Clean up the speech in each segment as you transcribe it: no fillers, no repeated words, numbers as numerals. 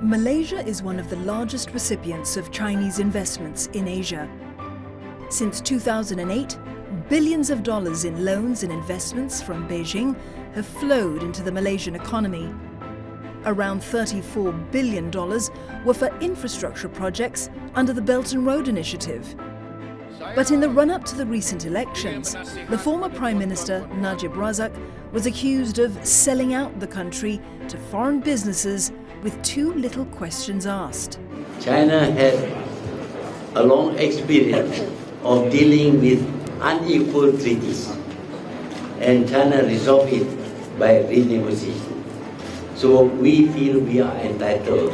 Malaysia is one of the largest recipients of Chinese investments in Asia. Since 2008, billions of dollars in loans and investments from Beijing have flowed into the Malaysian economy. Around $34 billion were for infrastructure projects under the Belt and Road Initiative. But in the run-up to the recent elections, the former Prime Minister Najib Razak was accused of selling out the country to foreign businesses with too little questions asked. China had a long experience of dealing with unequal treaties, and China resolved it by renegotiation. So we feel we are entitled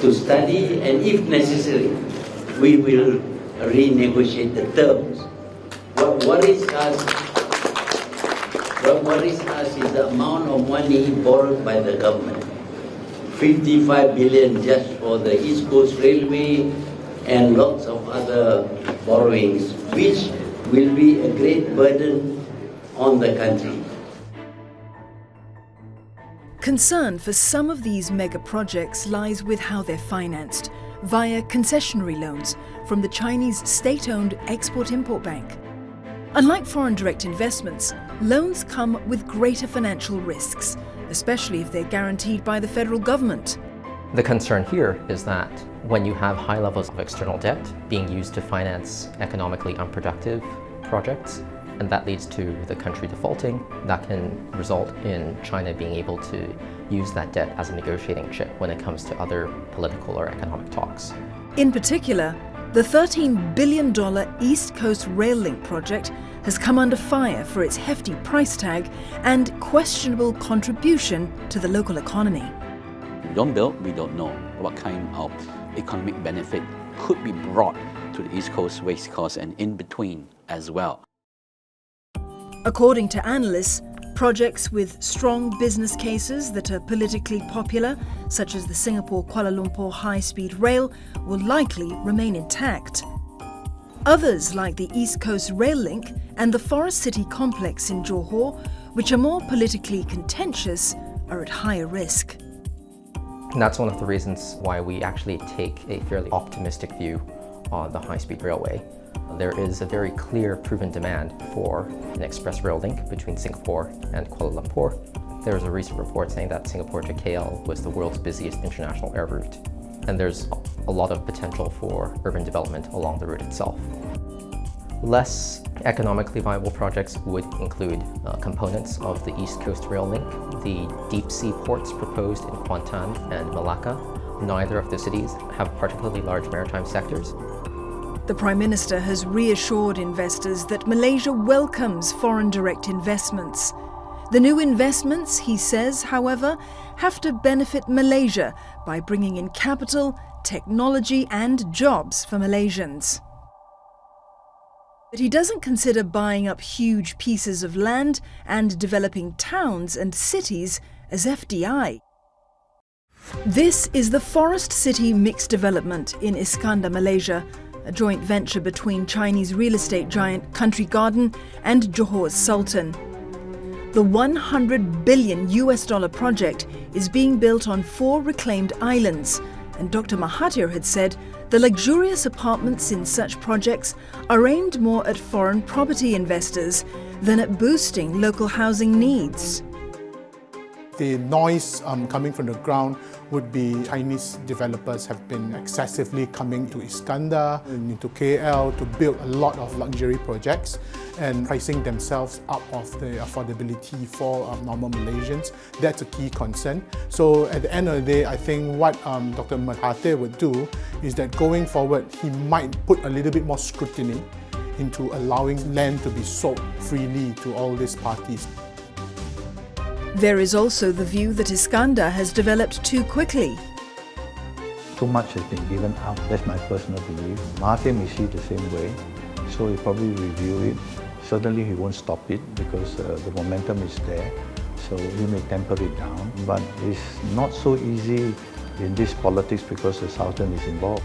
to study, and if necessary, we will renegotiate the terms. What worries us is the amount of money borrowed by the government. 55 billion just for the East Coast Railway and lots of other borrowings, which will be a great burden on the country. Concern for some of these mega projects lies with how they're financed, via concessionary loans from the Chinese state-owned Export-Import Bank. Unlike foreign direct investments, loans come with greater financial risks, especially if they're guaranteed by the federal government. The concern here is that when you have high levels of external debt being used to finance economically unproductive projects, and that leads to the country defaulting, that can result in China being able to use that debt as a negotiating chip when it comes to other political or economic talks. In particular, the $13 billion East Coast Rail Link project has come under fire for its hefty price tag and questionable contribution to the local economy. We don't build, we don't know what kind of economic benefit could be brought to the East Coast, West Coast, and in between as well. According to analysts, projects with strong business cases that are politically popular, such as the Singapore Kuala Lumpur high-speed rail, will likely remain intact. Others, like the East Coast Rail Link and the Forest City complex in Johor, which are more politically contentious, are at higher risk. And that's one of the reasons why we actually take a fairly optimistic view on the high-speed railway. There is a very clear proven demand for an express rail link between Singapore and Kuala Lumpur. There was a recent report saying that Singapore to KL was the world's busiest international air route. And there's a lot of potential for urban development along the route itself. Less economically viable projects would include components of the East Coast Rail Link, the deep sea ports proposed in Kuantan and Malacca. Neither of the cities have particularly large maritime sectors. The Prime Minister has reassured investors that Malaysia welcomes foreign direct investments. The new investments, he says, however, have to benefit Malaysia by bringing in capital, technology and jobs for Malaysians. But he doesn't consider buying up huge pieces of land and developing towns and cities as FDI. This is the Forest City Mixed Development in Iskandar, Malaysia, a joint venture between Chinese real estate giant Country Garden and Johor's Sultan. The $100 billion project is being built on 4 reclaimed islands, and Dr. Mahathir had said the luxurious apartments in such projects are aimed more at foreign property investors than at boosting local housing needs. The noise coming from the ground would be Chinese developers have been excessively coming to Iskandar and into KL to build a lot of luxury projects and pricing themselves up of the affordability for normal Malaysians. That's a key concern. So at the end of the day, I think what Dr. Mahathir would do is that going forward, he might put a little bit more scrutiny into allowing land to be sold freely to all these parties. There is also the view that Iskandar has developed too quickly. Too much has been given up, that's my personal belief. Mahathir may see the same way, so he'll probably review it. Certainly he won't stop it because the momentum is there, so he may temper it down. But it's not so easy in this politics because the Sultan is involved.